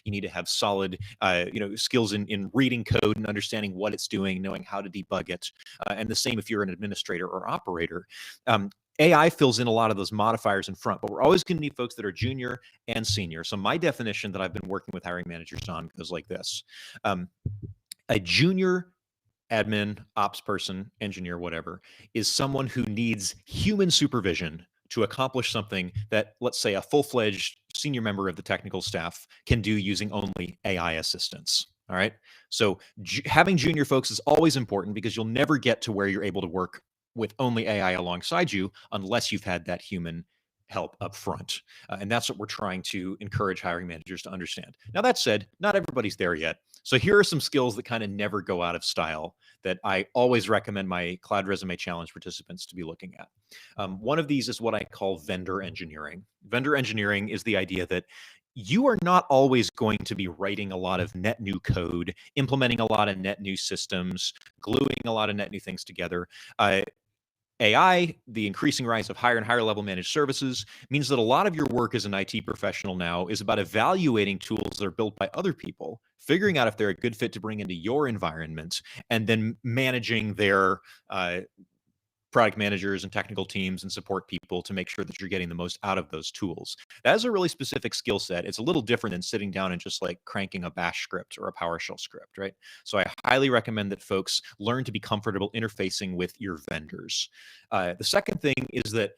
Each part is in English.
You need to have solid, skills in reading code and understanding what it's doing, knowing how to debug it. And the same if you're an administrator or operator. AI fills in a lot of those modifiers in front, but we're always going to need folks that are junior and senior. So my definition that I've been working with hiring managers on goes like this. A junior admin, ops person, engineer, whatever, is someone who needs human supervision to accomplish something that, let's say, a full-fledged senior member of the technical staff can do using only AI assistance. All right. So having junior folks is always important because you'll never get to where you're able to work with only AI alongside you unless you've had that human help up front. And that's what we're trying to encourage hiring managers to understand. Now, that said, not everybody's there yet. So here are some skills that kind of never go out of style that I always recommend my Cloud Resume Challenge participants to be looking at. One of these is what I call vendor engineering. Vendor engineering is the idea that you are not always going to be writing a lot of net new code, implementing a lot of net new systems, gluing a lot of net new things together. AI, the increasing rise of higher and higher level managed services, means that a lot of your work as an IT professional now is about evaluating tools that are built by other people, figuring out if they're a good fit to bring into your environment, and then managing their product managers and technical teams and support people to make sure that you're getting the most out of those tools. That is a really specific skill set. It's a little different than sitting down and just like cranking a bash script or a PowerShell script, right? So I highly recommend that folks learn to be comfortable interfacing with your vendors. The second thing is that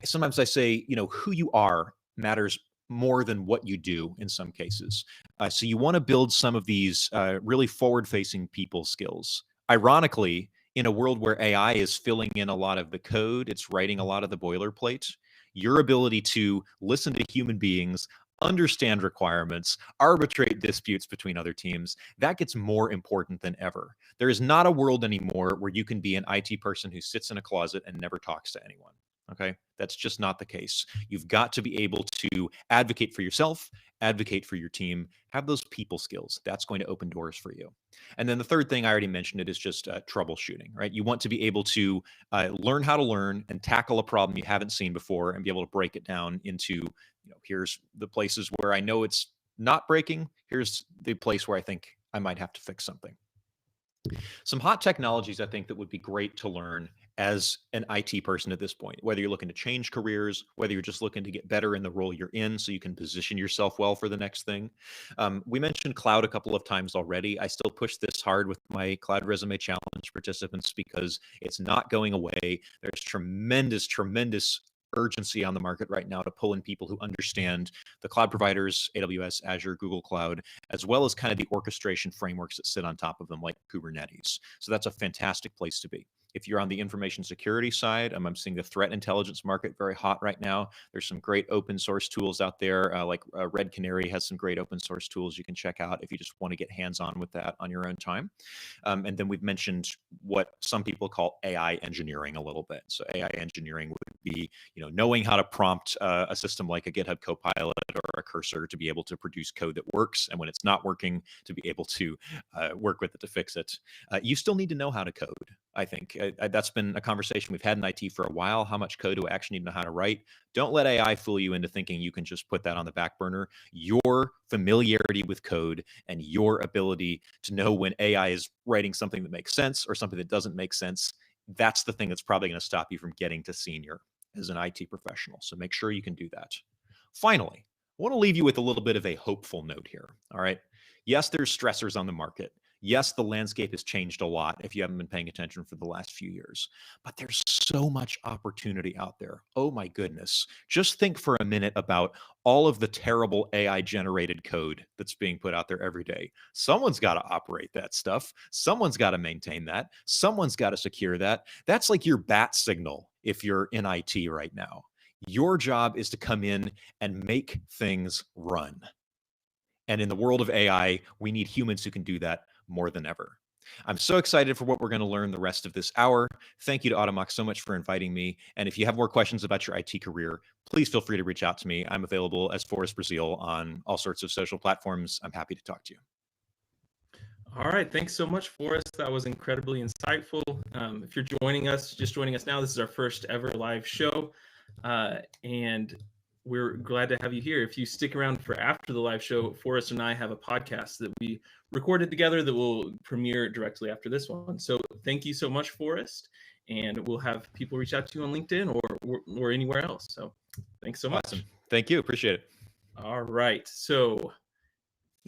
sometimes I say, who you are matters more than what you do in some cases. So you want to build some of these really forward-facing people skills. Ironically, in a world where AI is filling in a lot of the code, it's writing a lot of the boilerplate, your ability to listen to human beings, understand requirements, arbitrate disputes between other teams, that gets more important than ever. There is not a world anymore where you can be an IT person who sits in a closet and never talks to anyone. Okay, that's just not the case. You've got to be able to advocate for yourself, advocate for your team, have those people skills. That's going to open doors for you. And then the third thing, I already mentioned it, is just troubleshooting, right? You want to be able to learn how to learn and tackle a problem you haven't seen before and be able to break it down into, here's the places where I know it's not breaking. Here's the place where I think I might have to fix something. Some hot technologies I think that would be great to learn as an IT person at this point, whether you're looking to change careers, whether you're just looking to get better in the role you're in so you can position yourself well for the next thing. We mentioned cloud a couple of times already. I still push this hard with my Cloud Resume Challenge participants because it's not going away. There's tremendous urgency on the market right now to pull in people who understand the cloud providers, AWS, Azure, Google Cloud, as well as kind of the orchestration frameworks that sit on top of them like Kubernetes. So that's a fantastic place to be. If you're on the information security side, I'm seeing the threat intelligence market very hot right now. There's some great open source tools out there, like Red Canary has some great open source tools you can check out if you just want to get hands-on with that on your own time. And then we've mentioned what some people call AI engineering a little bit. So AI engineering would be, knowing how to prompt a system like a GitHub Copilot or a Cursor to be able to produce code that works, and when it's not working, to be able to work with it to fix it. You still need to know how to code, I think. That's been a conversation we've had in IT for a while. How much code do I actually need to know how to write? Don't let AI fool you into thinking you can just put that on the back burner. Your familiarity with code and your ability to know when AI is writing something that makes sense or something that doesn't make sense, that's the thing that's probably going to stop you from getting to senior as an IT professional. So make sure you can do that. Finally, I want to leave you with a little bit of a hopeful note here. All right. Yes, there's stressors on the market. Yes, the landscape has changed a lot if you haven't been paying attention for the last few years, but there's so much opportunity out there. Oh my goodness. Just think for a minute about all of the terrible AI generated code that's being put out there every day. Someone's got to operate that stuff. Someone's got to maintain that. Someone's got to secure that. That's like your bat signal if you're in IT right now. Your job is to come in and make things run. And in the world of AI, we need humans who can do that more than ever. I'm so excited for what we're going to learn the rest of this hour. Thank you to Automox so much for inviting me. And if you have more questions about your IT career, please feel free to reach out to me. I'm available as Forrest Brazeal on all sorts of social platforms. I'm happy to talk to you. All right. Thanks so much, Forrest. That was incredibly insightful. If you're just joining us now, this is our first ever live show. And we're glad to have you here. If you stick around for after the live show, Forrest and I have a podcast that we recorded together that will premiere directly after this one. So thank you so much, Forrest. And we'll have people reach out to you on LinkedIn or anywhere else. So thanks so much. Awesome. Thank you. Appreciate it. All right. So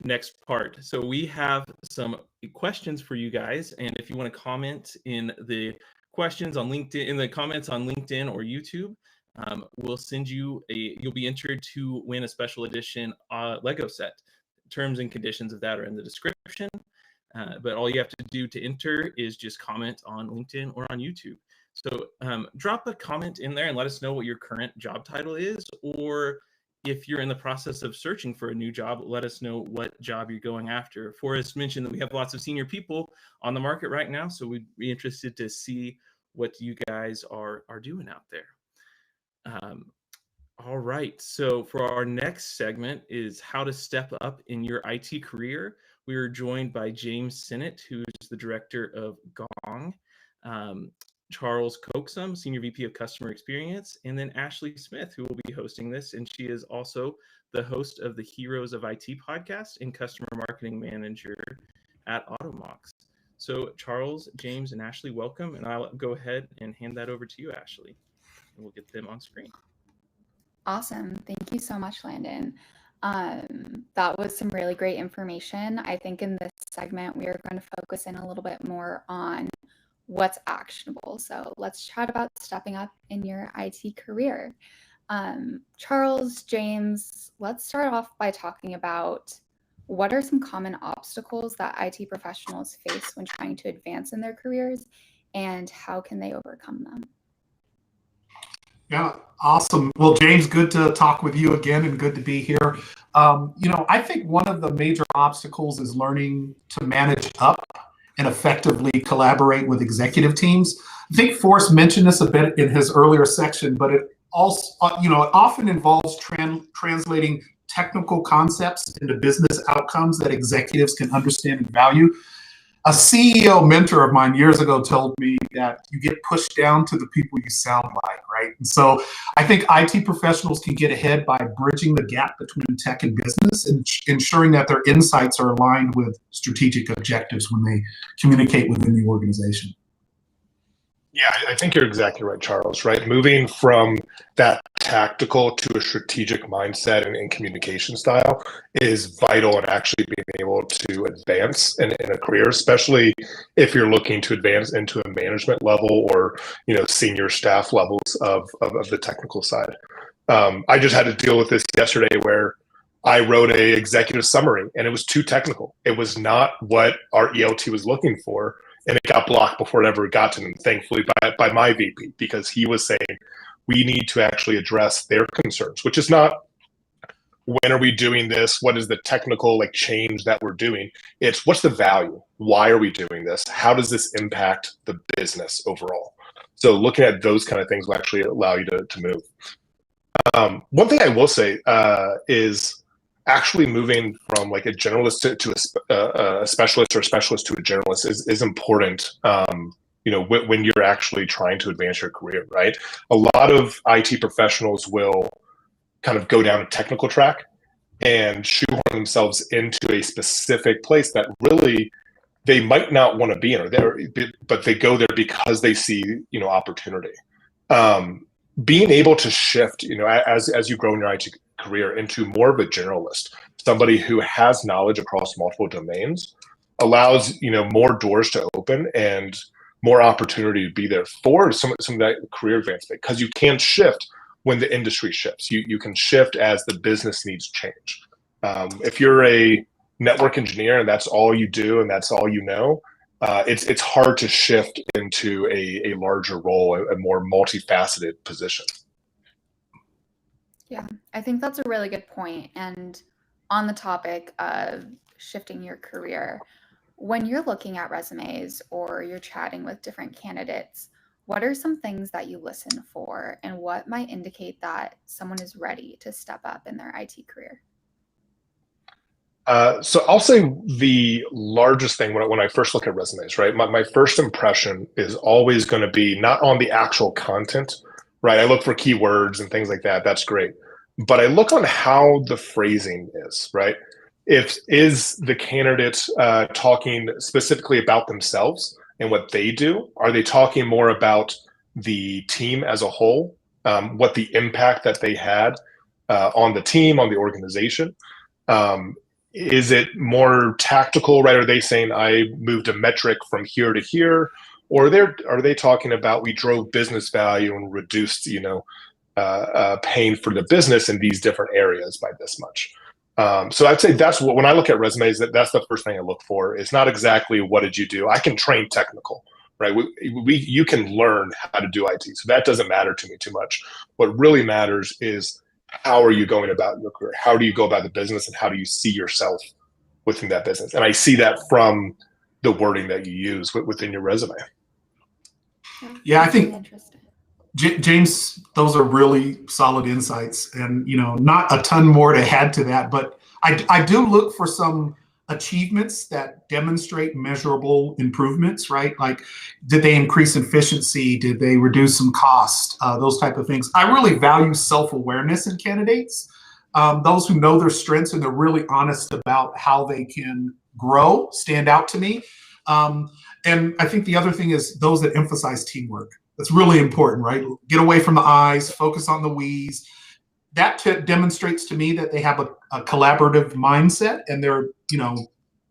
next part. So we have some questions for you guys. And if you want to comment in the questions on LinkedIn, in the comments on LinkedIn or YouTube, we'll send you you'll be entered to win a special edition Lego set. Terms and conditions of that are in the description. But all you have to do to enter is just comment on LinkedIn or on YouTube. So drop a comment in there and let us know what your current job title is, or if you're in the process of searching for a new job, let us know what job you're going after. Forrest mentioned that we have lots of senior people on the market right now, so we'd be interested to see what you guys are doing out there. All right, so for our next segment is how to step up in your IT career. We are joined by James Sennett, who's the director of Gong, Charles Coaxum, Senior VP of Customer Experience, and then Ashley Smith, who will be hosting this. And she is also the host of the Heroes of IT podcast and Customer Marketing Manager at Automox. So Charles, James, and Ashley, welcome. And I'll go ahead and hand that over to you, Ashley, and we'll get them on screen. Awesome. Thank you so much, Landon. That was some really great information. I think in this segment, we are going to focus in a little bit more on what's actionable. So let's chat about stepping up in your IT career. Charles, James, let's start off by talking about what are some common obstacles that IT professionals face when trying to advance in their careers, and how can they overcome them? Yeah, awesome. Well, James, good to talk with you again and good to be here. I think one of the major obstacles is learning to manage up and effectively collaborate with executive teams. I think Forrest mentioned this a bit in his earlier section, but it also, it often involves translating technical concepts into business outcomes that executives can understand and value. A CEO mentor of mine years ago told me that you get pushed down to the people you sound like, right? And so I think IT professionals can get ahead by bridging the gap between tech and business and ensuring that their insights are aligned with strategic objectives when they communicate within the organization. Yeah, I think you're exactly right, Charles, right? Moving from that tactical to a strategic mindset and communication style is vital in actually being able to advance in a career, especially if you're looking to advance into a management level or, senior staff levels of the technical side. I just had to deal with this yesterday where I wrote a executive summary and it was too technical. It was not what our ELT was looking for. And it got blocked before it ever got to them, thankfully, by my VP, because he was saying we need to actually address their concerns, which is not when are we doing this? What is the technical change that we're doing? It's what's the value? Why are we doing this? How does this impact the business overall? So looking at those kind of things will actually allow you to move. One thing I will say is actually moving from a generalist to a specialist or a specialist to a generalist is important. When you're actually trying to advance your career, right? A lot of IT professionals will kind of go down a technical track and shoehorn themselves into a specific place that really they might not want to be in, but they go there because they see opportunity. Being able to shift, as you grow in your IT career into more of a generalist, somebody who has knowledge across multiple domains, allows more doors to open and more opportunity to be there for some of that career advancement, because you can shift when the industry shifts. You can shift as the business needs change. If you're a network engineer and that's all you do and that's all it's hard to shift into a larger role, a more multifaceted position. Yeah, I think that's a really good point. And on the topic of shifting your career, when you're looking at resumes or you're chatting with different candidates, what are some things that you listen for, and what might indicate that someone is ready to step up in their IT career? So I'll say the largest thing when I first look at resumes, right? My first impression is always going to be not on the actual content, right? I look for keywords and things like that. That's great. but I look on how the phrasing is, right? Is the candidate talking specifically about themselves and what they do? Are they talking more about the team as a whole, what the impact that they had on the team, on the organization? Is it more tactical, right? Are they saying I moved a metric from here to here? Or are they talking about we drove business value and reduced, pain for the business in these different areas by this much? So I'd say that's what, when I look at resumes, that's the first thing I look for. It's not exactly what did you do. I can train technical, right? You can learn how to do IT. So that doesn't matter to me too much. What really matters is how are you going about your career? How do you go about the business, and how do you see yourself within that business? And I see that from the wording that you use within your resume. Yeah, I think James, those are really solid insights, and not a ton more to add to that, but I do look for some achievements that demonstrate measurable improvements, right? Like, did they increase efficiency? Did they reduce some cost? Those type of things. I really value self-awareness in candidates. Those who know their strengths and they're really honest about how they can grow stand out to me. And I think the other thing is those that emphasize teamwork. That's really important, right? Get away from the I's, focus on the we's. That demonstrates to me that they have a collaborative mindset, and they're,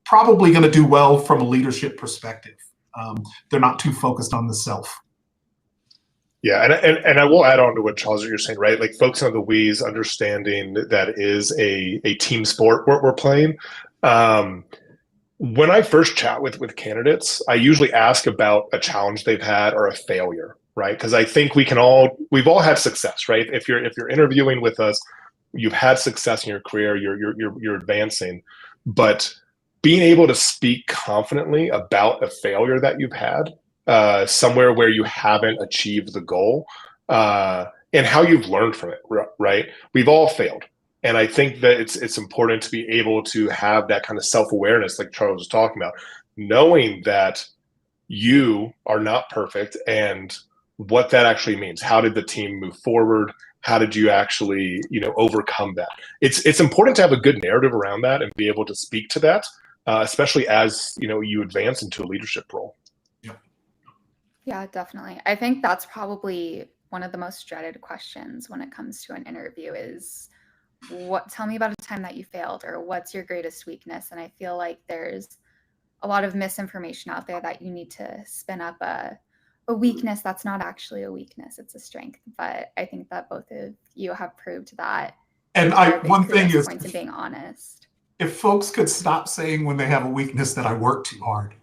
probably going to do well from a leadership perspective. They're not too focused on the self. Yeah, and I will add on to what Charles, you're saying, right? Like focusing on the we's, understanding that it is a team sport we're playing. When I first chat with candidates, I usually ask about a challenge they've had or a failure, right? Because I think we've all had success, right? If you're interviewing with us, you've had success in your career, you're advancing, but being able to speak confidently about a failure that you've had, somewhere where you haven't achieved the goal, and how you've learned from it, right? We've all failed. And I think that it's important to be able to have that kind of self-awareness, like Charles was talking about, knowing that you are not perfect and what that actually means. How did the team move forward? How did you actually, overcome that? It's important to have a good narrative around that and be able to speak to that, especially as, you advance into a leadership role. Yeah, definitely. I think that's probably one of the most dreaded questions when it comes to an interview is, tell me about a time that you failed, or what's your greatest weakness? And I feel like there's a lot of misinformation out there that you need to spin up a weakness that's not actually a weakness, it's a strength. But I think that both of you have proved that. And one thing is, points of being honest. If folks could stop saying when they have a weakness that I work too hard.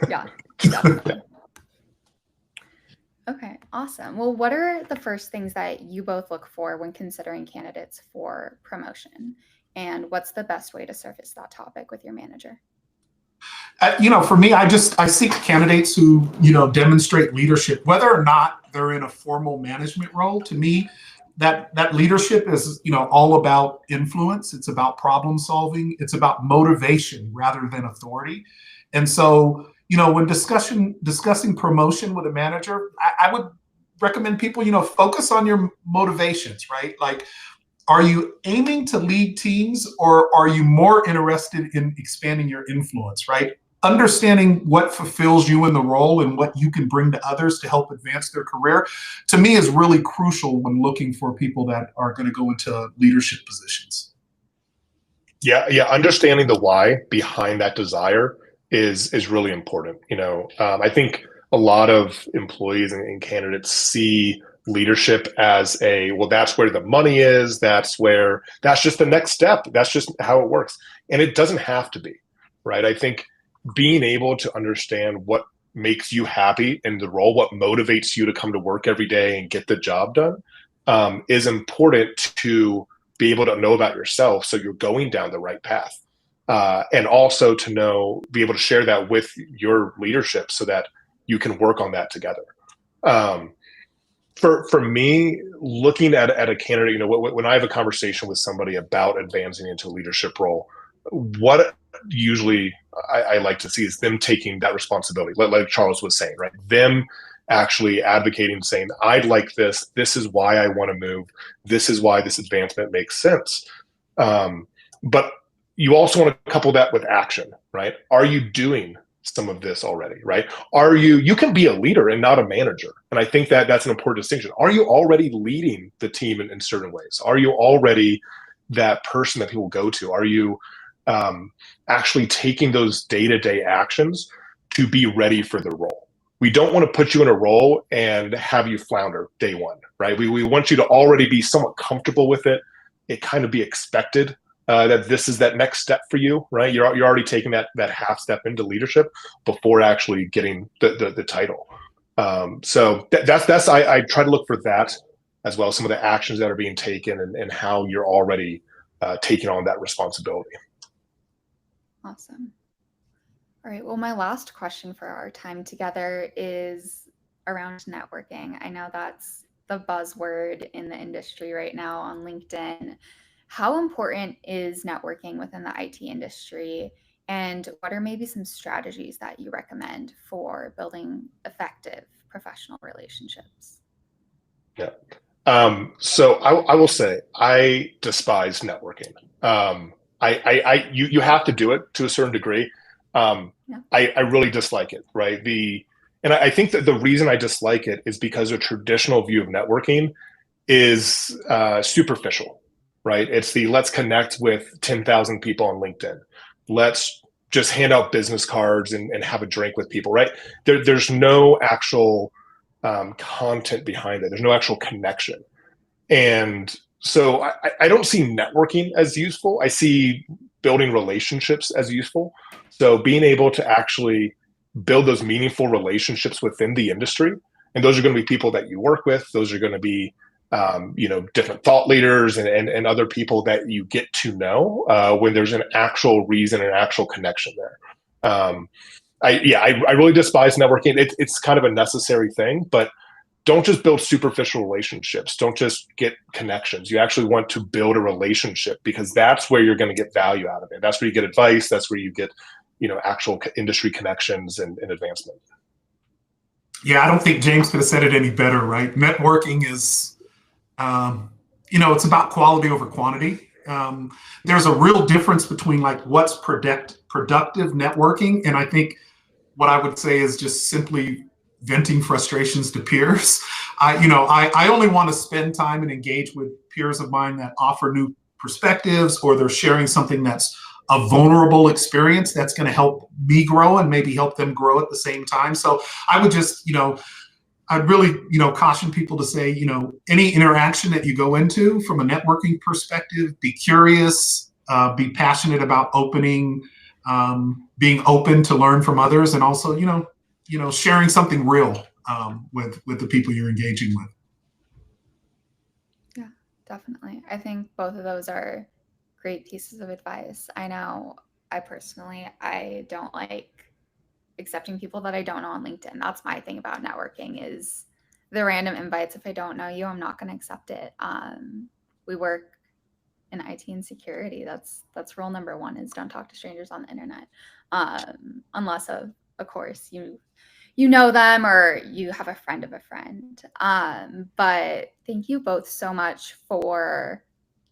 Yeah, definitely. Okay, awesome. Well, what are the first things that you both look for when considering candidates for promotion? And what's the best way to surface that topic with your manager? For me, I seek candidates who, demonstrate leadership, whether or not they're in a formal management role. To me, that leadership is, all about influence. It's about problem solving. It's about motivation rather than authority. And so, when discussing promotion with a manager, I would recommend people, focus on your motivations, right? Like, are you aiming to lead teams, or are you more interested in expanding your influence, right? Understanding what fulfills you in the role and what you can bring to others to help advance their career, to me, is really crucial when looking for people that are going to go into leadership positions. Yeah. Understanding the why behind that desire is really important. I think a lot of employees and candidates see leadership as that's where the money is. That's just the next step. That's just how it works. And it doesn't have to be, right? I think being able to understand what makes you happy in the role, what motivates you to come to work every day and get the job done, is important to be able to know about yourself, so you're going down the right path. And also to be able to share that with your leadership so that you can work on that together. For me, looking at a candidate, when I have a conversation with somebody about advancing into a leadership role, what usually I like to see is them taking that responsibility, like Charles was saying, right? Them actually advocating, saying, I'd like this. This is why I want to move. This is why this advancement makes sense. But you also want to couple that with action, right? Are you doing some of this already, right? You can be a leader and not a manager. And I think that that's an important distinction. Are you already leading the team in certain ways? Are you already that person that people go to? Are you actually taking those day-to-day actions to be ready for the role? We don't want to put you in a role and have you flounder day one, right? We want you to already be somewhat comfortable with it. It kind of be expected that this is that next step for you, right? You're already taking that half step into leadership before actually getting the title. So that's I try to look for that as well, some of the actions that are being taken and how you're already taking on that responsibility. Awesome. All right. Well, my last question for our time together is around networking. I know that's the buzzword in the industry right now on LinkedIn. How important is networking within the IT industry? And what are maybe some strategies that you recommend for building effective professional relationships? Yeah. So I will say I despise networking. You have to do it to a certain degree. I really dislike it, right? And I think that the reason I dislike it is because a traditional view of networking is superficial, right? It's let's connect with 10,000 people on LinkedIn. Let's just hand out business cards and have a drink with people, right? There's no actual content behind it. There's no actual connection. And so I don't see networking as useful. I see building relationships as useful. So being able to actually build those meaningful relationships within the industry, and those are going to be people that you work with. Those are going to be, different thought leaders and other people that you get to know when there's an actual reason, an actual connection there. I really despise networking. It's kind of a necessary thing, but don't just build superficial relationships. Don't just get connections. You actually want to build a relationship, because that's where you're going to get value out of it. That's where you get advice. That's where you get, actual industry connections and advancement. Yeah, I don't think James could have said it any better, right? Networking is, it's about quality over quantity. There's a real difference between like what's productive networking, and I think what I would say is just simply venting frustrations to peers. I only want to spend time and engage with peers of mine that offer new perspectives, or they're sharing something that's a vulnerable experience that's going to help me grow and maybe help them grow at the same time. So I would just, I'd really, caution people to say, any interaction that you go into from a networking perspective, be curious, be passionate about being open to learn from others, and also, sharing something real with the people you're engaging with. Yeah, definitely. I think both of those are great pieces of advice. I know I don't like accepting people that I don't know on LinkedIn. That's my thing about networking, is the random invites. If I don't know you, I'm not going to accept it. We work in IT and security. That's rule number one, is don't talk to strangers on the internet. Unless of course you know them or you have a friend of a friend. But thank you both so much for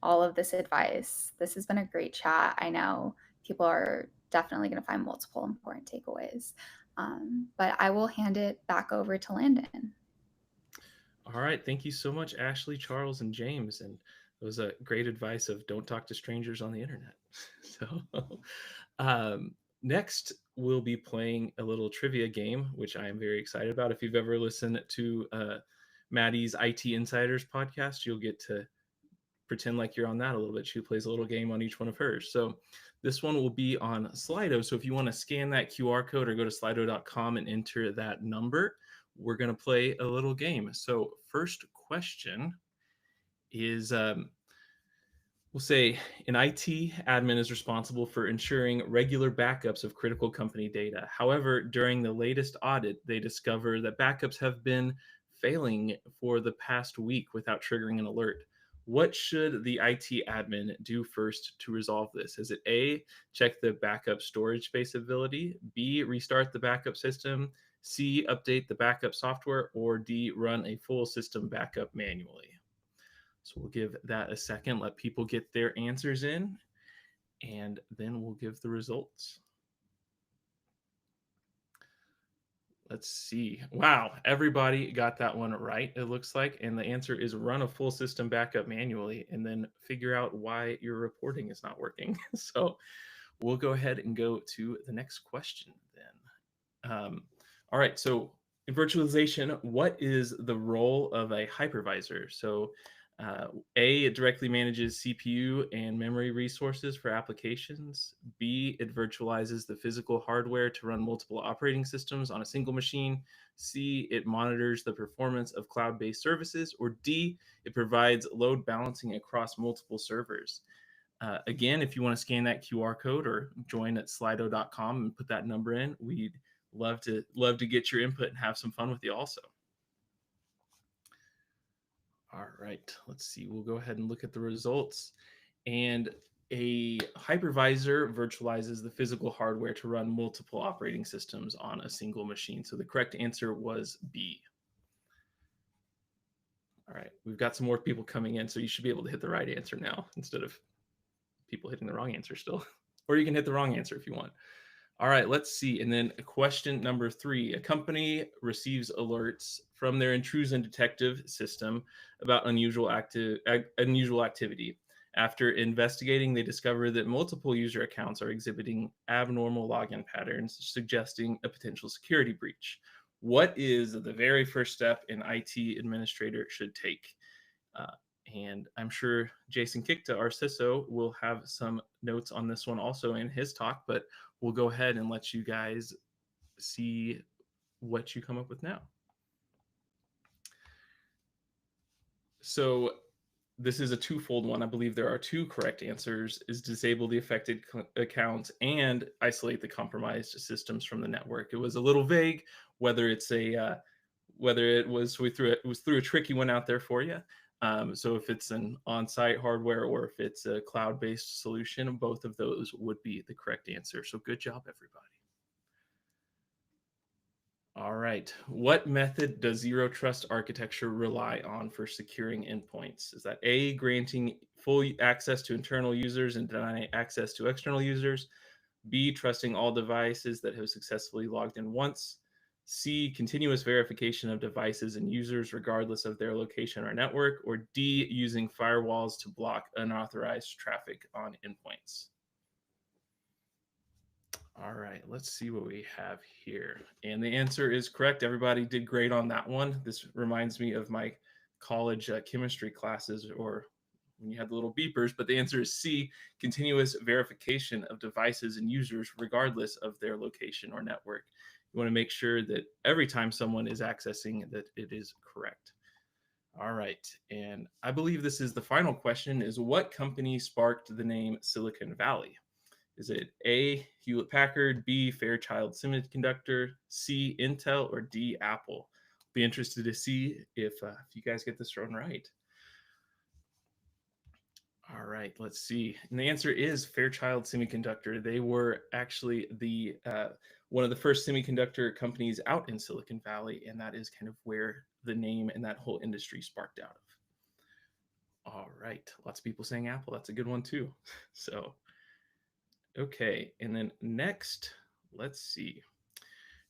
all of this advice. This has been a great chat. I know people are definitely going to find multiple important takeaways. But I will hand it back over to Landon. All right. Thank you so much, Ashley, Charles, and James. And it was a great advice of don't talk to strangers on the internet. So next, we'll be playing a little trivia game, which I am very excited about. If you've ever listened to Maddie's IT Insiders podcast, you'll get to pretend like you're on that a little bit. She plays a little game on each one of hers. So this one will be on Slido. So if you want to scan that QR code or go to slido.com and enter that number, we're going to play a little game. So first question is, we'll say an IT admin is responsible for ensuring regular backups of critical company data. However, during the latest audit, they discover that backups have been failing for the past week without triggering an alert. What should the IT admin do first to resolve this? Is it A, check the backup storage space ability, B, restart the backup system, C, update the backup software, or D, run a full system backup manually. So we'll give that a second, let people get their answers in, and then we'll give the results. Let's see. Wow, everybody got that one right, it looks like. And the answer is run a full system backup manually and then figure out why your reporting is not working. So we'll go ahead and go to the next question then. All right, so in virtualization, what is the role of a hypervisor? So A, it directly manages CPU and memory resources for applications. B, it virtualizes the physical hardware to run multiple operating systems on a single machine. C, it monitors the performance of cloud-based services. Or D, it provides load balancing across multiple servers. Again, if you want to scan that QR code or join at slido.com and put that number in, we'd love to get your input and have some fun with you also. All right, let's see. We'll go ahead and look at the results. And a hypervisor virtualizes the physical hardware to run multiple operating systems on a single machine. So the correct answer was B. All right, we've got some more people coming in, so you should be able to hit the right answer now instead of people hitting the wrong answer still. Or you can hit the wrong answer if you want. All right, let's see. And then question number 3. A company receives alerts from their intrusion detective system about unusual activity. After investigating, they discover that multiple user accounts are exhibiting abnormal login patterns, suggesting a potential security breach. What is the very first step an IT administrator should take? And I'm sure Jason Kikta, our CISO, will have some notes on this one also in his talk, but we'll go ahead and let you guys see what you come up with now. So this is a twofold one. I believe there are 2 correct answers: is disable the affected accounts and isolate the compromised systems from the network. It was a little vague whether it's a whether it was threw a tricky one out there for you. So if it's an on-site hardware or if it's a cloud-based solution, both of those would be the correct answer. So good job, everybody. All right. What method does zero trust architecture rely on for securing endpoints? Is that A, granting full access to internal users and denying access to external users? B, trusting all devices that have successfully logged in once? C, continuous verification of devices and users regardless of their location or network? Or D, using firewalls to block unauthorized traffic on endpoints? All right, let's see what we have here. And the answer is correct. Everybody did great on that one. This reminds me of my college chemistry classes, or when you had the little beepers, but the answer is C, continuous verification of devices and users regardless of their location or network. You want to make sure that every time someone is accessing that it is correct. All right, and I believe this is the final question, is what company sparked the name Silicon Valley? Is it A, Hewlett Packard, B, Fairchild Semiconductor, C, Intel, or D, Apple? Be interested to see if you guys get this one right. All right, let's see. And the answer is Fairchild Semiconductor. They were actually the one of the first semiconductor companies out in Silicon Valley, and that is kind of where the name and that whole industry sparked out of. All right, lots of people saying Apple. That's a good one too. So, okay, and then next, let's see.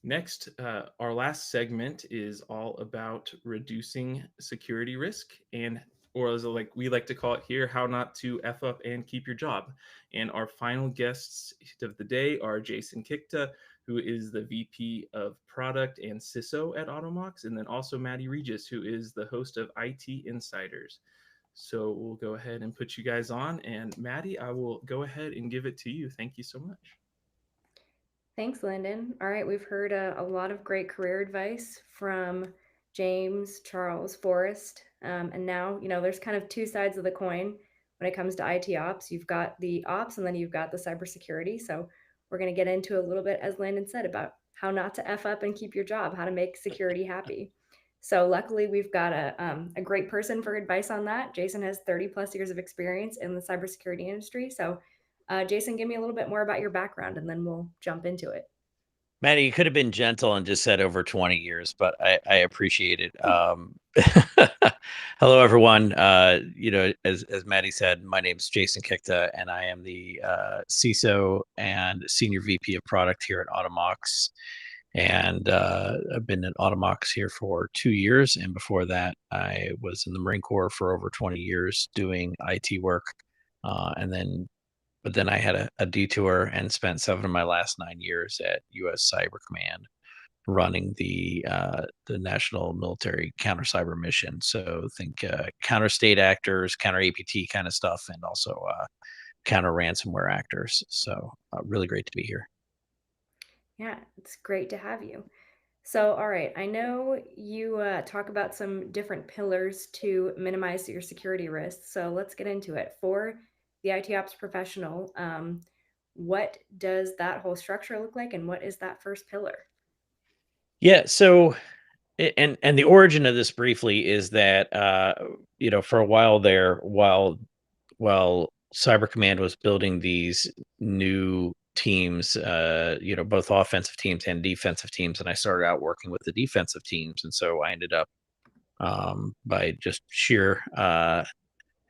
Next, our last segment is all about reducing security risk, and or as like we like to call it here, how not to F up and keep your job. And our final guests of the day are Jason Kikta, who is the VP of Product and CISO at Automox, and then also Maddie Regis, who is the host of IT Insiders. So we'll go ahead and put you guys on. And Maddie, I will go ahead and give it to you. Thank you so much. Thanks, Landon. All right, we've heard a lot of great career advice from James, Charles, Forrest, and now, there's kind of 2 sides of the coin when it comes to IT ops. You've got the ops and then you've got the cybersecurity. So we're going to get into a little bit, as Landon said, about how not to F up and keep your job, how to make security happy. So luckily, we've got a great person for advice on that. Jason has 30 plus years of experience in the cybersecurity industry. So Jason, give me a little bit more about your background and then we'll jump into it. Maddie, you could have been gentle and just said over 20 years, but I appreciate it. Hello, everyone. As Maddie said, my name is Jason Kikta, and I am the CISO and Senior VP of Product here at Automox. And I've been at Automox here for 2 years. And before that, I was in the Marine Corps for over 20 years doing IT work. But then I had a detour and spent 7 of my last 9 years at U.S. Cyber Command, running the National Military Counter Cyber Mission. So think counter state actors, counter APT kind of stuff, and also counter ransomware actors. So really great to be here. Yeah, it's great to have you. So, all right, I know you talk about some different pillars to minimize your security risks. So let's get into it. For the IT ops professional, what does that whole structure look like, and what is that first pillar? Yeah. So, and the origin of this briefly is that for a while there, while Cyber Command was building these new teams, both offensive teams and defensive teams, and I started out working with the defensive teams, and so I ended up by just sheer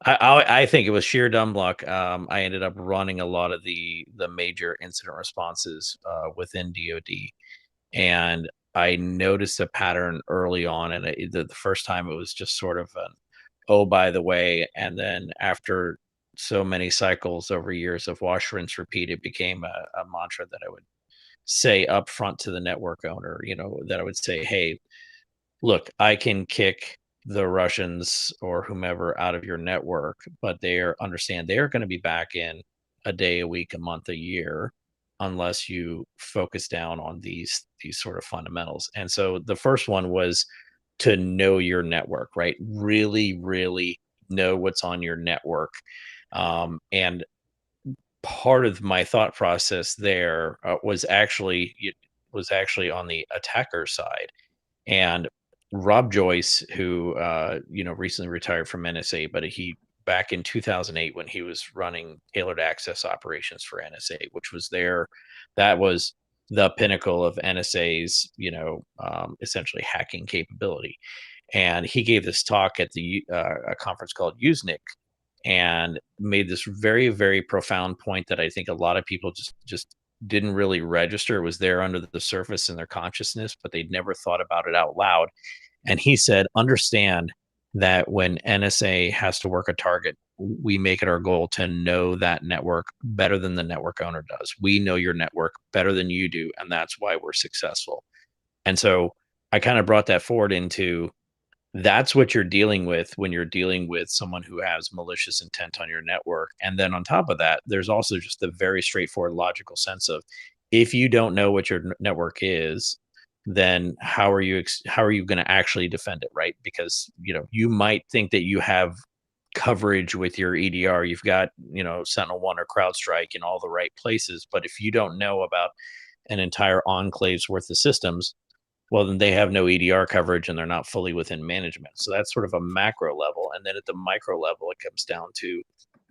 I think it was sheer dumb luck. I ended up running a lot of the major incident responses within DoD, and I noticed a pattern early on, and the first time it was just sort of an, oh, by the way, and then after so many cycles over years of wash, rinse, repeat, it became a mantra that I would say up front to the network owner, that I would say, hey, look, I can kick the Russians or whomever out of your network, but understand they're going to be back in a day, a week, a month, a year, unless you focus down on these sort of fundamentals. And so the first one was to know your network, right? Really, really know what's on your network. And part of my thought process there was actually on the attacker side. And Rob Joyce, who recently retired from NSA, but he back in 2008 when he was running tailored access operations for NSA, which was that was the pinnacle of NSA's essentially hacking capability. And he gave this talk at a conference called Usenik, and made this very, very profound point that I think a lot of people just didn't really register. It was there under the surface in their consciousness, but they'd never thought about it out loud. And he said, understand that when NSA has to work a target, we make it our goal to know that network better than the network owner does. We know your network better than you do, and that's why we're successful. And so I kind of brought that forward into, that's what you're dealing with when you're dealing with someone who has malicious intent on your network. And then on top of that, there's also just the very straightforward logical sense of, if you don't know what your network is, then how are you going to actually defend it, right? Because you might think that you have coverage with your EDR, you've got SentinelOne or CrowdStrike in all the right places, but if you don't know about an entire enclave's worth of systems, well, then they have no EDR coverage and they're not fully within management. So that's sort of a macro level. And then at the micro level, it comes down to,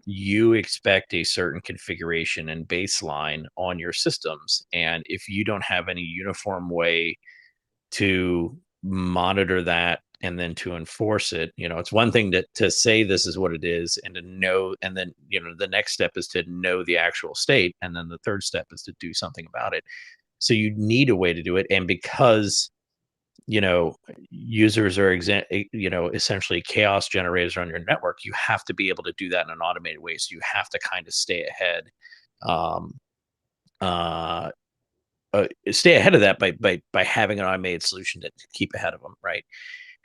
you expect a certain configuration and baseline on your systems. And if you don't have any uniform way to monitor that and then to enforce it, it's one thing to say this is what it is and to know, and then, the next step is to know the actual state. And then the third step is to do something about it. So you need a way to do it. And because, users are, essentially chaos generators on your network, you have to be able to do that in an automated way. So you have to kind of stay ahead of that by having an automated solution to keep ahead of them. Right.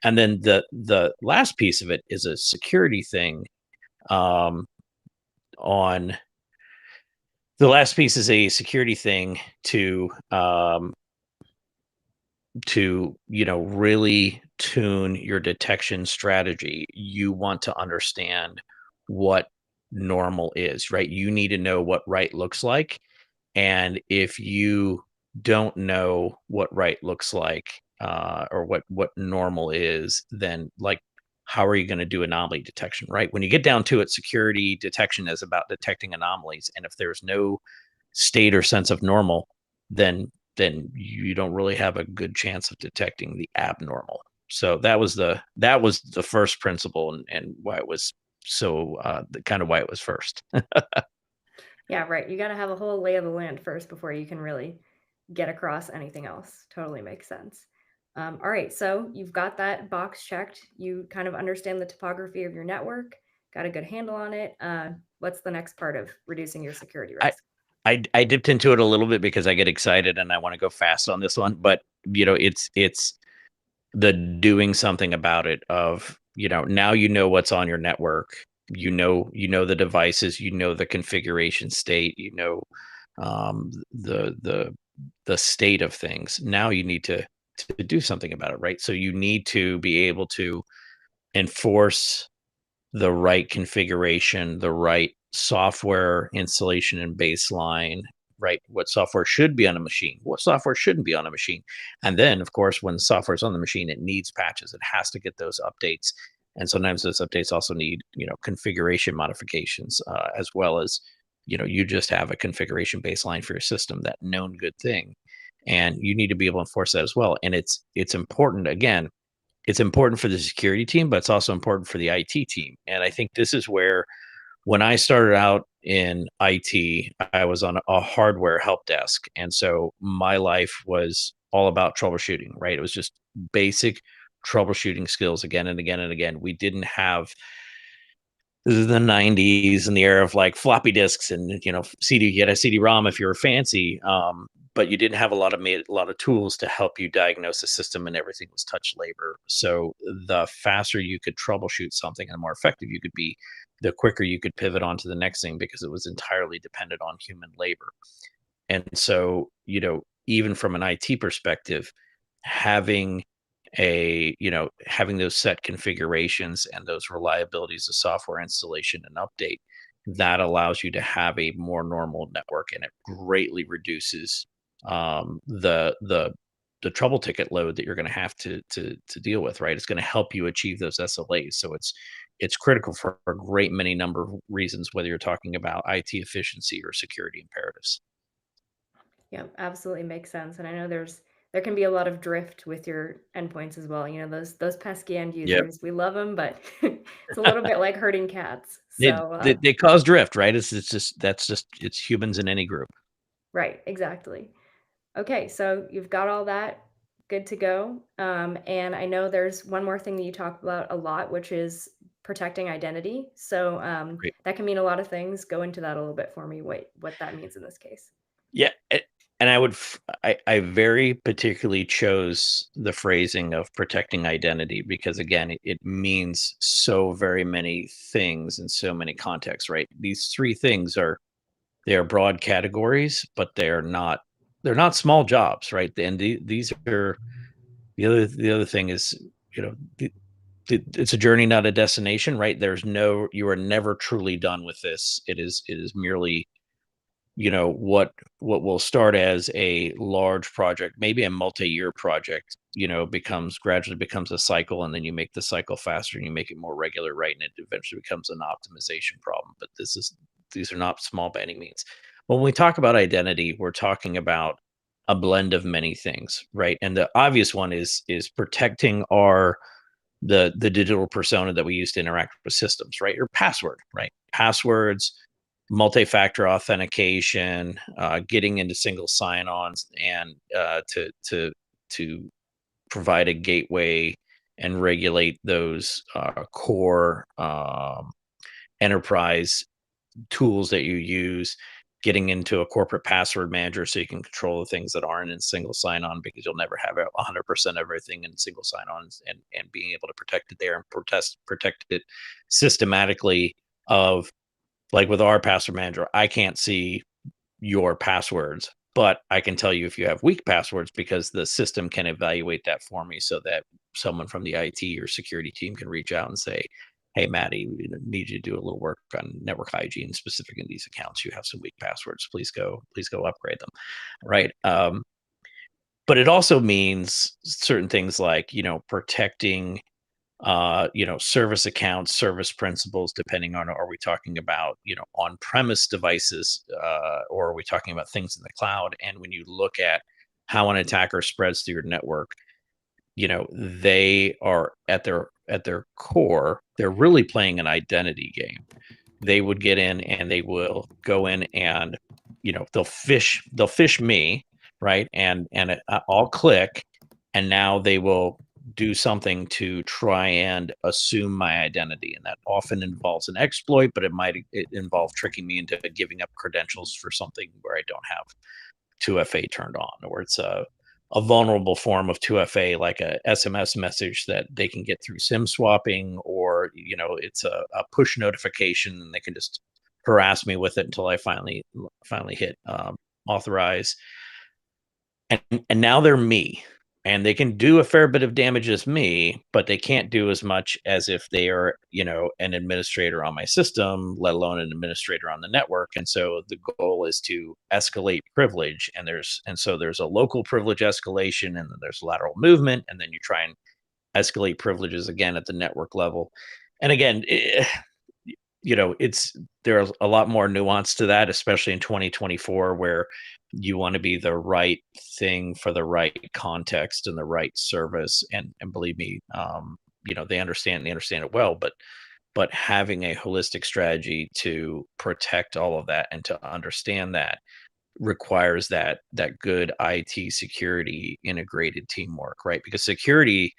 And then the last piece of it is a security thing. The last piece is a security thing to really tune your detection strategy. You want to understand what normal is, right? You need to know what right looks like. And if you don't know what right looks like, or what normal is, then how are you going to do anomaly detection, right? When you get down to it, security detection is about detecting anomalies. And if there's no state or sense of normal, then then you don't really have a good chance of detecting the abnormal. So that was the first principle, and why it was so kind of why it was first. Yeah, right. You got to have a whole lay of the land first before you can really get across anything else. Totally makes sense. All right, so you've got that box checked. You kind of understand the topography of your network, got a good handle on it. What's the next part of reducing your security risk? I dipped into it a little bit because I get excited and I want to go fast on this one, but it's the doing something about it. Of now what's on your network. The devices. The configuration state. The state of things. Now you need to do something about it, right? So you need to be able to enforce the right configuration, the right software installation and baseline, right? What software should be on a machine, what software shouldn't be on a machine. And then, of course, when the software is on the machine, it needs patches. It has to get those updates. And sometimes those updates also need, configuration modifications, as well as, you just have a configuration baseline for your system, that known good thing. And you need to be able to enforce that as well. And it's important, again, it's important for the security team, but it's also important for the IT team. And I think this is where, when I started out in IT, I was on a hardware help desk. And so my life was all about troubleshooting, right? It was just basic troubleshooting skills again and again and again. We didn't have, this is the 90s and the era of like floppy disks and, you had a CD-ROM if you were fancy. But you didn't have a lot of tools to help you diagnose the system, and everything was touch labor. So the faster you could troubleshoot something and the more effective you could be, the quicker you could pivot on to the next thing, because it was entirely dependent on human labor. And so, even from an IT perspective, having having those set configurations and those reliabilities of software installation and update, that allows you to have a more normal network, and it greatly reduces the trouble ticket load that you're going to have to deal with, right? It's going to help you achieve those SLAs. So it's critical for a great many number of reasons, whether you're talking about IT efficiency or security imperatives. Yeah, absolutely makes sense. And I know there can be a lot of drift with your endpoints as well. Those pesky end Yep. users, we love them, but it's a little bit like herding cats. So They cause drift, right? It's humans in any group. right, exactly. Okay, so you've got all that good to go. And I know there's one more thing that you talk about a lot, which is protecting identity. So Great. that can mean a lot of things. Go into that a little bit for me, what that means in this case. Yeah. And I very particularly chose the phrasing of protecting identity because, again, it means so very many things in so many contexts, right? These three things they are broad categories, but they're not small jobs, right? And these are the other thing is, it's a journey, not a destination, right? You are never truly done with this. It is merely, what will start as a large project, maybe a multi-year project, gradually becomes a cycle, and then you make the cycle faster and you make it more regular, right? And it eventually becomes an optimization problem. But these are not small by any means. When we talk about identity, we're talking about a blend of many things, right? And the obvious one is protecting the digital persona that we use to interact with systems, right? Your password, right? Passwords, multi-factor authentication, getting into single sign-ons, and to provide a gateway and regulate those core enterprise tools that you use, getting into a corporate password manager so you can control the things that aren't in single sign-on, because you'll never have 100% of everything in single sign-on, and being able to protect it there and protect it systematically. Of, like, with our password manager, I can't see your passwords, but I can tell you if you have weak passwords, because the system can evaluate that for me, so that someone from the IT or security team can reach out and say, hey, Maddie, we need you to do a little work on network hygiene specific in these accounts. You have some weak passwords. Please go upgrade them. Right. But it also means certain things like, protecting, service accounts, service principals, depending on, are we talking about, on-premise devices, or are we talking about things in the cloud? And when you look at how an attacker spreads through your network, they are at their core, they're really playing an identity game. They would get in and they will go in and, they'll fish me, right? And I'll click, and now they will do something to try and assume my identity. And that often involves an exploit, but it involve tricking me into giving up credentials for something where I don't have 2FA turned on, or it's a vulnerable form of 2FA, like a SMS message that they can get through SIM swapping, or it's a push notification, and they can just harass me with it until I finally hit authorize. And now they're me, and they can do a fair bit of damage as me, but they can't do as much as if they are, an administrator on my system, let alone an administrator on the network. And so the goal is to escalate privilege, and so there's a local privilege escalation, and then there's lateral movement, and then you try and escalate privileges again at the network level. And again, there's a lot more nuance to that, especially in 2024, where you want to be the right thing for the right context and the right service. And believe me, they understand it well, but having a holistic strategy to protect all of that and to understand that requires that good IT security integrated teamwork, right? Because security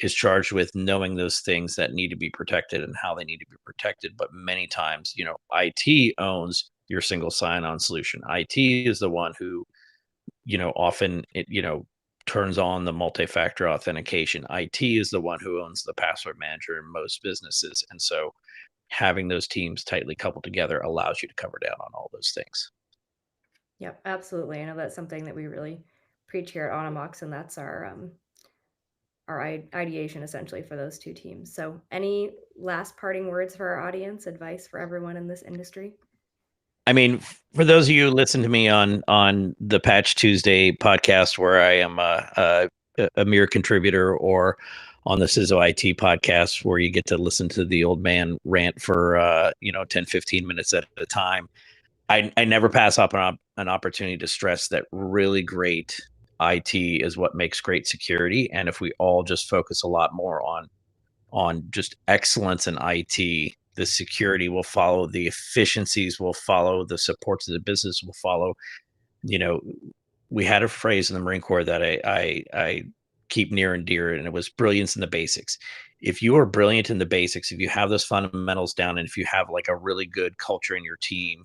is charged with knowing those things that need to be protected and how they need to be protected. But many times, IT owns your single sign-on solution. IT is the one who, often it, turns on the multi-factor authentication. IT is the one who owns the password manager in most businesses. And so having those teams tightly coupled together allows you to cover down on all those things. Yep, absolutely. I know that's something that we really preach here at Automox, and that's our ideation essentially for those two teams. So any last parting words for our audience, advice for everyone in this industry? I mean, for those of you who listen to me on the Patch Tuesday podcast, where I am a mere contributor, or on the CISO IT podcast, where you get to listen to the old man rant for 10, 15 minutes at a time, I never pass up an opportunity to stress that really great IT is what makes great security. And if we all just focus a lot more on just excellence in IT, the security will follow, the efficiencies will follow, the supports of the business will follow. We had a phrase in the Marine Corps that I keep near and dear, and it was brilliance in the basics. If you are brilliant in the basics, if you have those fundamentals down, and if you have like a really good culture in your team,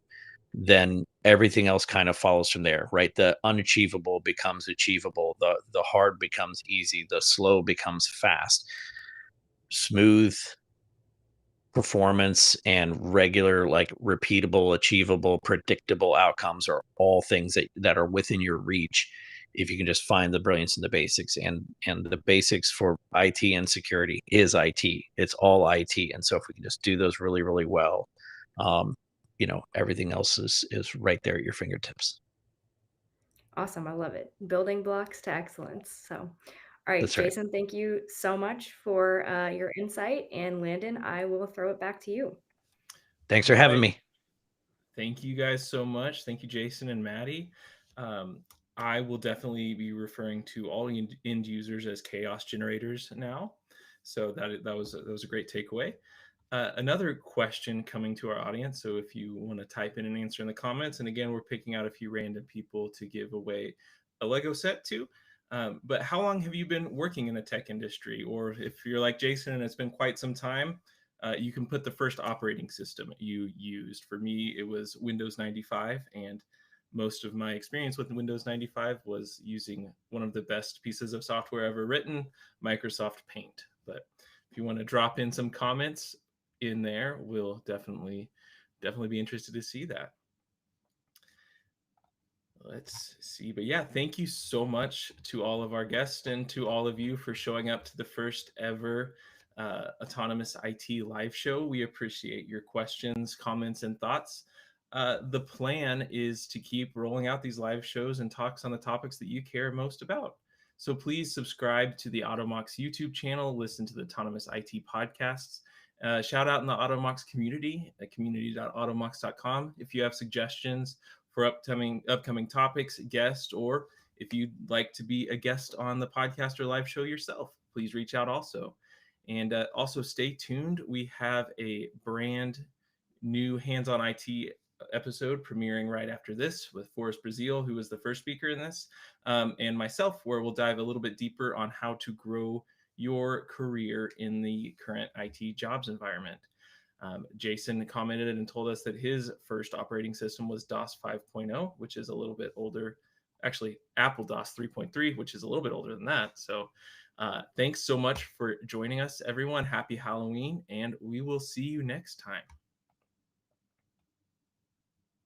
then everything else kind of follows from there, right? The unachievable becomes achievable. The hard becomes easy. The slow becomes fast. Smooth performance and regular, like repeatable, achievable, predictable outcomes are all things that are within your reach if you can just find the brilliance in the basics. And the basics for IT and security is IT. It's all IT. And so if we can just do those really, really well, everything else is right there at your fingertips. Awesome. I love it. Building blocks to excellence. So, all right, That's right. Jason, thank you so much for your insight. And Landon, I will throw it back to you. Thanks for having me. Thank you guys so much. Thank you, Jason and Maddie. I will definitely be referring to all end users as chaos generators now. So that was a great takeaway. Another question coming to our audience. So if you want to type in an answer in the comments, and again, we're picking out a few random people to give away a Lego set to. But how long have you been working in the tech industry? Or if you're like Jason and it's been quite some time, you can put the first operating system you used. For me, it was Windows 95, and most of my experience with Windows 95 was using one of the best pieces of software ever written, Microsoft Paint. But if you want to drop in some comments in there, we'll definitely be interested to see that. Let's see. But yeah, thank you so much to all of our guests and to all of you for showing up to the first ever Autonomous IT live show. We appreciate your questions, comments, and thoughts. The plan is to keep rolling out these live shows and talks on the topics that you care most about. So please subscribe to the Automox YouTube channel, listen to the Autonomous IT podcasts. Shout out in the Automox community at community.automox.com if you have suggestions for upcoming topics, guests, or if you'd like to be a guest on the podcast or live show yourself, please reach out also. And also stay tuned. We have a brand new Hands-on IT episode premiering right after this with Forrest Brazeal, who was the first speaker in this, and myself, where we'll dive a little bit deeper on how to grow your career in the current IT jobs environment. Jason commented and told us that his first operating system was DOS 5.0, which is a little bit older. Actually, Apple DOS 3.3, which is a little bit older than that. So thanks so much for joining us, everyone. Happy Halloween, and we will see you next time.